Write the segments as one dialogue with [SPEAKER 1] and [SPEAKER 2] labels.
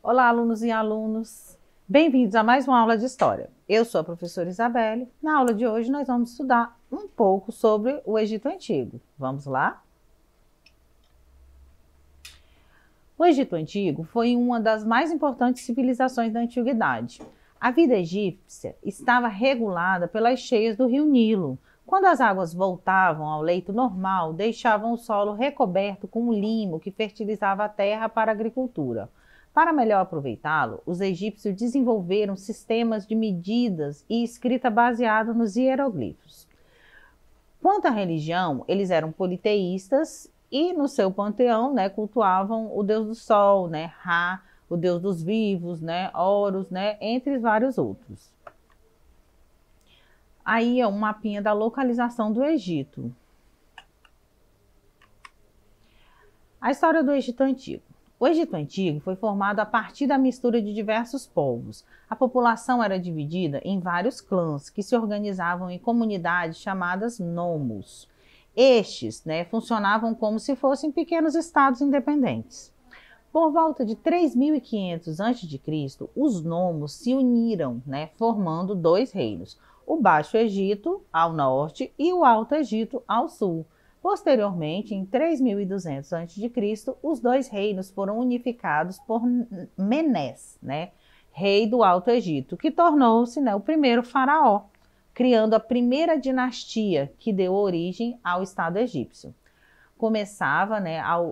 [SPEAKER 1] Olá, alunos e alunos! Bem-vindos a mais uma aula de História. Eu sou a professora Isabelle. Na aula de hoje nós vamos estudar um pouco sobre o Egito Antigo. Vamos lá? O Egito Antigo foi uma das mais importantes civilizações da Antiguidade. A vida egípcia estava regulada pelas cheias do rio Nilo. Quando as águas voltavam ao leito normal, deixavam o solo recoberto com um limo que fertilizava a terra para a agricultura. Para melhor aproveitá-lo, os egípcios desenvolveram sistemas de medidas e escrita baseado nos hieroglifos. Quanto à religião, eles eram politeístas e no seu panteão, cultuavam o deus do sol, Ra, o deus dos vivos, Horus, entre vários outros. Aí é um mapinha da localização do Egito. A história do Egito Antigo. O Egito Antigo foi formado a partir da mistura de diversos povos. A população era dividida em vários clãs que se organizavam em comunidades chamadas nomos. Estes funcionavam como se fossem pequenos estados independentes. Por volta de 3.500 a.C., os nomos se uniram, formando dois reinos, o Baixo Egito ao norte e o Alto Egito ao sul. Posteriormente, em 3.200 a.C., os dois reinos foram unificados por Menés, rei do Alto Egito, que tornou-se o primeiro faraó, criando a primeira dinastia que deu origem ao Estado egípcio. Começava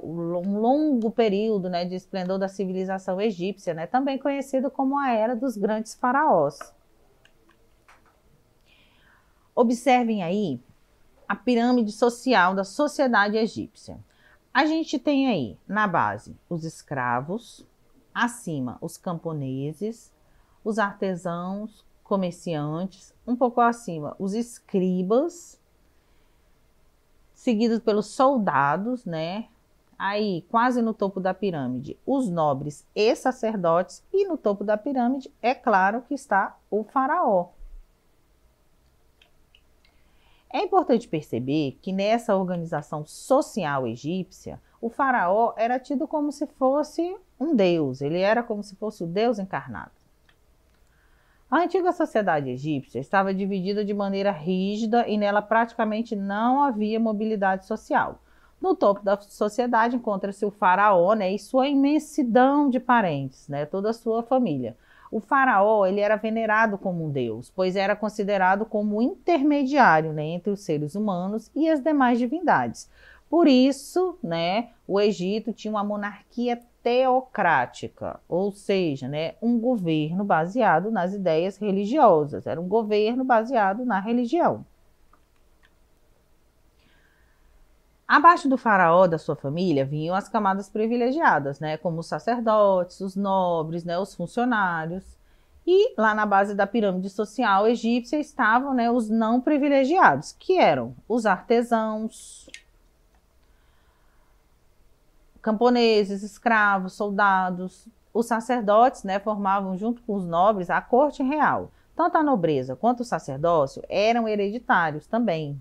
[SPEAKER 1] um longo período de esplendor da civilização egípcia, também conhecido como a Era dos Grandes Faraós. Observem aí a pirâmide social da sociedade egípcia. A gente tem aí, na base, os escravos, acima os camponeses, os artesãos, comerciantes, um pouco acima os escribas, seguidos pelos soldados, Aí, quase no topo da pirâmide, os nobres e sacerdotes, e no topo da pirâmide, é claro que está o faraó. É importante perceber que nessa organização social egípcia, o faraó era tido como se fosse um deus, ele era como se fosse o deus encarnado. A antiga sociedade egípcia estava dividida de maneira rígida e nela praticamente não havia mobilidade social. No topo da sociedade encontra-se o faraó e sua imensidão de parentes, toda a sua família. O faraó ele era venerado como um deus, pois era considerado como intermediário entre os seres humanos e as demais divindades. Por isso, o Egito tinha uma monarquia teocrática, ou seja, um governo baseado nas ideias religiosas, era um governo baseado na religião. Abaixo do faraó da sua família vinham as camadas privilegiadas, como os sacerdotes, os nobres, os funcionários. E lá na base da pirâmide social egípcia estavam os não privilegiados, que eram os artesãos, camponeses, escravos, soldados. Os sacerdotes formavam junto com os nobres a corte real. Tanto a nobreza quanto o sacerdócio eram hereditários também,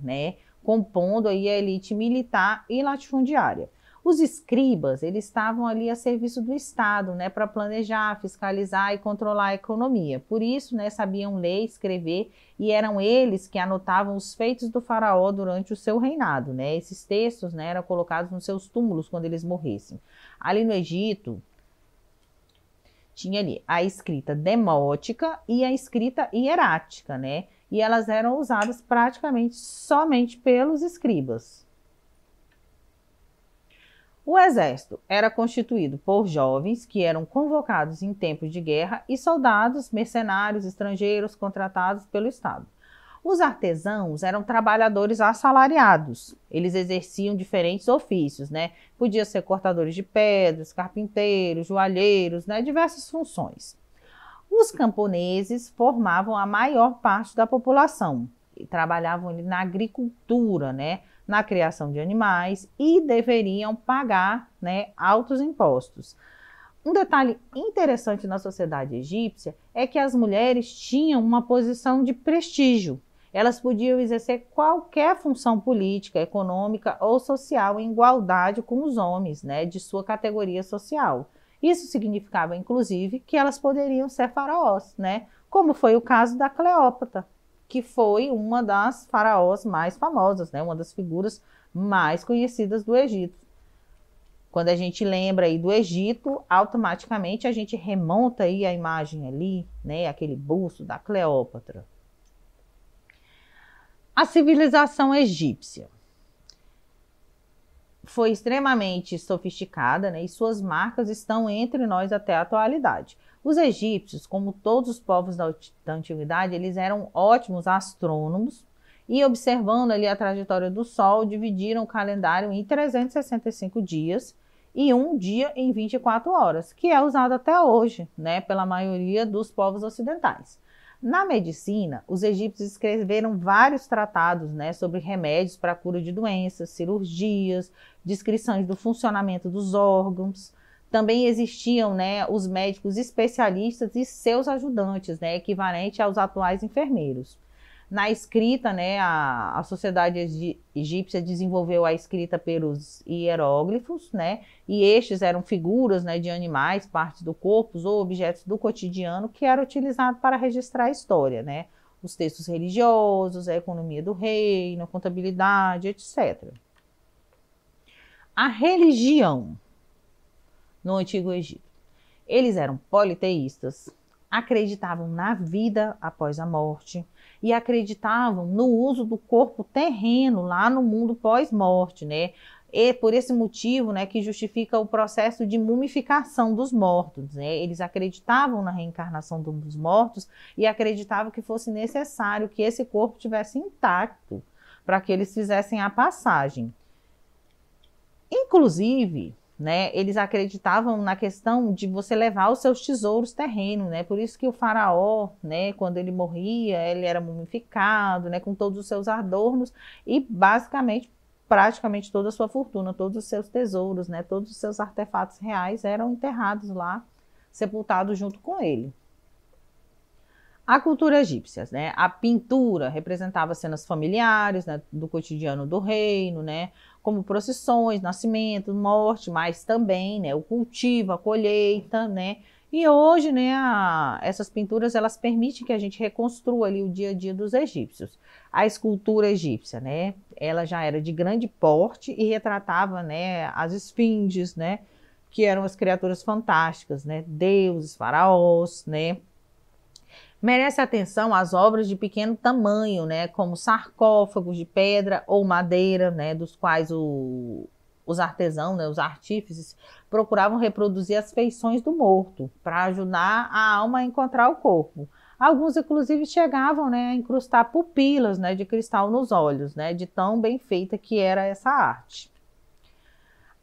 [SPEAKER 1] compondo aí a elite militar e latifundiária. Os escribas, eles estavam ali a serviço do Estado, para planejar, fiscalizar e controlar a economia. Por isso, sabiam ler, escrever e eram eles que anotavam os feitos do faraó durante o seu reinado, Esses textos, eram colocados nos seus túmulos quando eles morressem. Ali no Egito, tinha ali a escrita demótica e a escrita hierática, E elas eram usadas praticamente somente pelos escribas. O exército era constituído por jovens que eram convocados em tempos de guerra e soldados, mercenários, estrangeiros contratados pelo Estado. Os artesãos eram trabalhadores assalariados. Eles exerciam diferentes ofícios, Podia ser cortadores de pedras, carpinteiros, joalheiros, diversas funções. Os camponeses formavam a maior parte da população e trabalhavam na agricultura, na criação de animais e deveriam pagar, altos impostos. Um detalhe interessante na sociedade egípcia é que as mulheres tinham uma posição de prestígio. Elas podiam exercer qualquer função política, econômica ou social em igualdade com os homens, de sua categoria social. Isso significava, inclusive, que elas poderiam ser faraós, né? Como foi o caso da Cleópatra, que foi uma das faraós mais famosas, né? Uma das figuras mais conhecidas do Egito. Quando a gente lembra aí do Egito, automaticamente a gente remonta aí a imagem ali, né? Aquele busto da Cleópatra. A civilização egípcia foi extremamente sofisticada, né, e suas marcas estão entre nós até a atualidade. Os egípcios, como todos os povos da antiguidade, eles eram ótimos astrônomos e, observando ali a trajetória do Sol, dividiram o calendário em 365 dias e um dia em 24 horas, que é usado até hoje, né, pela maioria dos povos ocidentais. Na medicina, os egípcios escreveram vários tratados, né, sobre remédios para a cura de doenças, cirurgias, descrições do funcionamento dos órgãos. Também existiam, né, os médicos especialistas e seus ajudantes, né, equivalente aos atuais enfermeiros. Na escrita, né, a sociedade egípcia desenvolveu a escrita pelos hieróglifos, né, e estes eram figuras, né, de animais, partes do corpo ou objetos do cotidiano que era utilizado para registrar a história, né, os textos religiosos, a economia do reino, a contabilidade, etc. A religião no Antigo Egito. Eles eram politeístas, acreditavam na vida após a morte e acreditavam no uso do corpo terreno lá no mundo pós-morte, né? E por esse motivo, né, que justifica o processo de mumificação dos mortos, né? Eles acreditavam na reencarnação dos mortos e acreditavam que fosse necessário que esse corpo tivesse intacto para que eles fizessem a passagem. Inclusive, né, eles acreditavam na questão de você levar os seus tesouros terrenos, né? Por isso que o faraó, né, quando ele morria, ele era mumificado, né, com todos os seus adornos e basicamente, praticamente toda a sua fortuna, todos os seus tesouros, né, todos os seus artefatos reais eram enterrados lá, sepultados junto com ele. A cultura egípcia, né? A pintura representava cenas familiares, né, do cotidiano do reino, né, como procissões, nascimento, morte, mas também, né, o cultivo, a colheita, né. E hoje, né, essas pinturas elas permitem que a gente reconstrua ali o dia a dia dos egípcios. A escultura egípcia, né, ela já era de grande porte e retratava, né, as esfinges, né, que eram as criaturas fantásticas, né, deuses, faraós, né. Merece atenção as obras de pequeno tamanho, né, como sarcófagos de pedra ou madeira, né, dos quais os artesãos, né, os artífices, procuravam reproduzir as feições do morto, para ajudar a alma a encontrar o corpo. Alguns, inclusive, chegavam, né, a incrustar pupilas, né, de cristal nos olhos, né, de tão bem feita que era essa arte.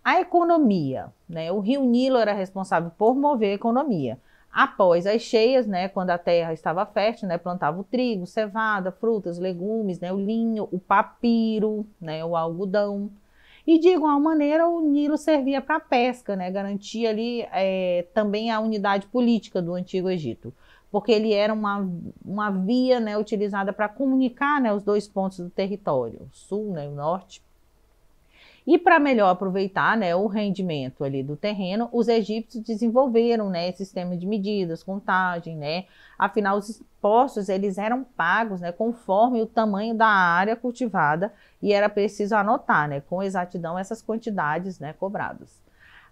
[SPEAKER 1] A economia, né, o rio Nilo era responsável por mover a economia. Após as cheias, né, quando a terra estava fértil, né, plantava o trigo, cevada, frutas, legumes, né, o linho, o papiro, né, o algodão. E de igual maneira o Nilo servia para a pesca, né, garantia ali também a unidade política do Antigo Egito, porque ele era uma via, né, utilizada para comunicar, né, os dois pontos do território, o sul, né, o norte. E para melhor aproveitar, né, o rendimento ali do terreno, os egípcios desenvolveram, né, sistema de medidas, contagem, né, afinal os impostos eles eram pagos, né, conforme o tamanho da área cultivada e era preciso anotar, né, com exatidão essas quantidades, né, cobradas.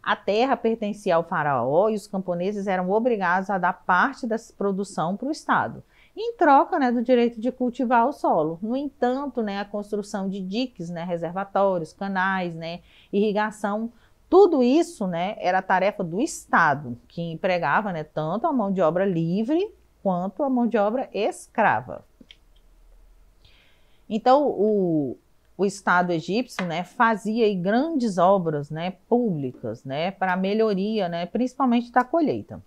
[SPEAKER 1] A terra pertencia ao faraó e os camponeses eram obrigados a dar parte dessa produção para o Estado, em troca, né, do direito de cultivar o solo. No entanto, né, a construção de diques, né, reservatórios, canais, né, irrigação, tudo isso, né, era tarefa do Estado, que empregava, né, tanto a mão de obra livre quanto a mão de obra escrava. Então, o Estado egípcio, né, fazia aí grandes obras, né, públicas, né, para a melhoria, né, principalmente da colheita.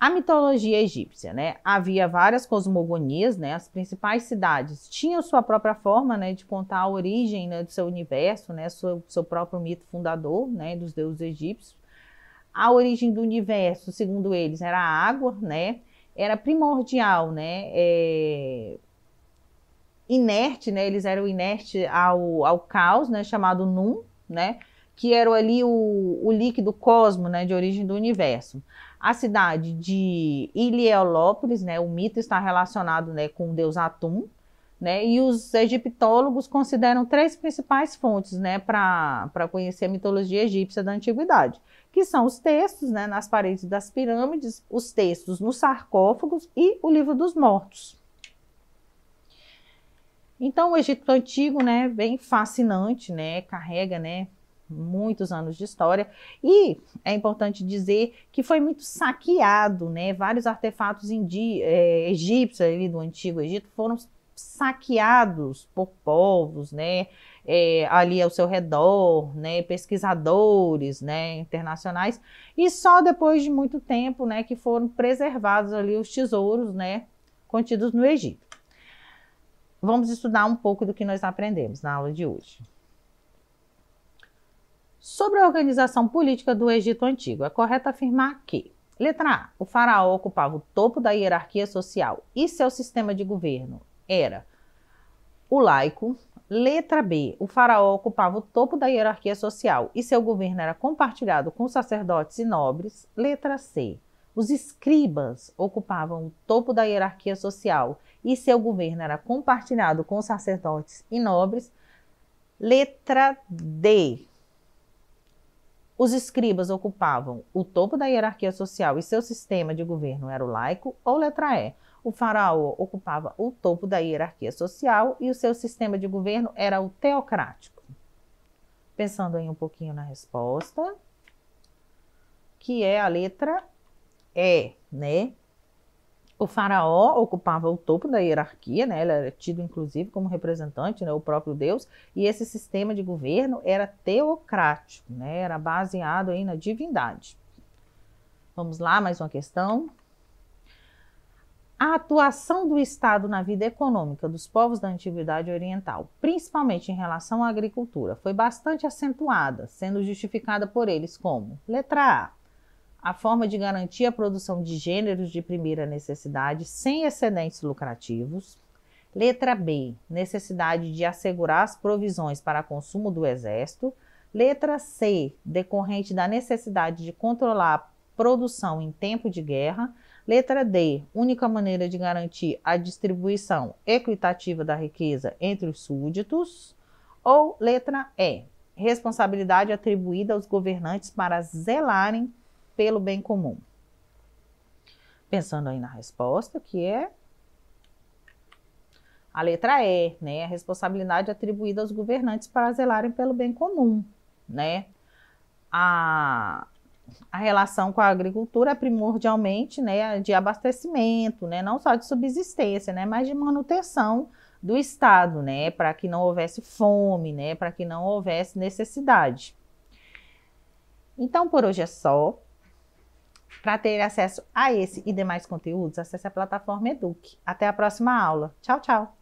[SPEAKER 1] A mitologia egípcia, né, havia várias cosmogonias, né, as principais cidades tinham sua própria forma, né, de contar a origem, né, do seu universo, né, seu próprio mito fundador, né, dos deuses egípcios. A origem do universo, segundo eles, era a água, né, era primordial, né, inerte, né, eles eram inertes ao caos, né, chamado Num, né, que era ali o líquido cosmo, né, de origem do universo. A cidade de Heliópolis, né, o mito está relacionado, né, com o deus Atum, né, e os egiptólogos consideram 3 principais fontes, né, para conhecer a mitologia egípcia da antiguidade, que são os textos, né, nas paredes das pirâmides, os textos nos sarcófagos e o livro dos mortos. Então, o Egito Antigo, né, bem fascinante, né, carrega, né, muitos anos de história, e é importante dizer que foi muito saqueado, né, vários artefatos egípcios ali do Antigo Egito foram saqueados por povos, né, ali ao seu redor, né, pesquisadores, né, internacionais, e só depois de muito tempo, né, que foram preservados ali os tesouros, né, contidos no Egito. Vamos estudar um pouco do que nós aprendemos na aula de hoje. Sobre a organização política do Egito Antigo, é correto afirmar que, letra A, o faraó ocupava o topo da hierarquia social e seu sistema de governo era o laico. Letra B, o faraó ocupava o topo da hierarquia social e seu governo era compartilhado com sacerdotes e nobres. Letra C, os escribas ocupavam o topo da hierarquia social e seu governo era compartilhado com sacerdotes e nobres. Letra D, os escribas ocupavam o topo da hierarquia social e seu sistema de governo era o laico. Ou letra E, o faraó ocupava o topo da hierarquia social e o seu sistema de governo era o teocrático. Pensando aí um pouquinho na resposta, que é a letra E, né? O faraó ocupava o topo da hierarquia, né? Ele era tido inclusive como representante, né? O próprio Deus, e esse sistema de governo era teocrático, né? Era baseado aí na divindade. Vamos lá, mais uma questão. A atuação do Estado na vida econômica dos povos da Antiguidade Oriental, principalmente em relação à agricultura, foi bastante acentuada, sendo justificada por eles como: letra A forma de garantir a produção de gêneros de primeira necessidade sem excedentes lucrativos. Letra B, necessidade de assegurar as provisões para consumo do exército. Letra C, decorrente da necessidade de controlar a produção em tempo de guerra. Letra D, única maneira de garantir a distribuição equitativa da riqueza entre os súditos. Ou letra E, responsabilidade atribuída aos governantes para zelarem pelo bem comum. Pensando aí na resposta, que é a letra E, né? A responsabilidade atribuída aos governantes para zelarem pelo bem comum, né? A relação com a agricultura é primordialmente, né, de abastecimento, né? Não só de subsistência, né, mas de manutenção do Estado, né? Para que não houvesse fome, né? Para que não houvesse necessidade. Então, por hoje é só. Para ter acesso a esse e demais conteúdos, acesse a plataforma Eduque. Até a próxima aula. Tchau, tchau!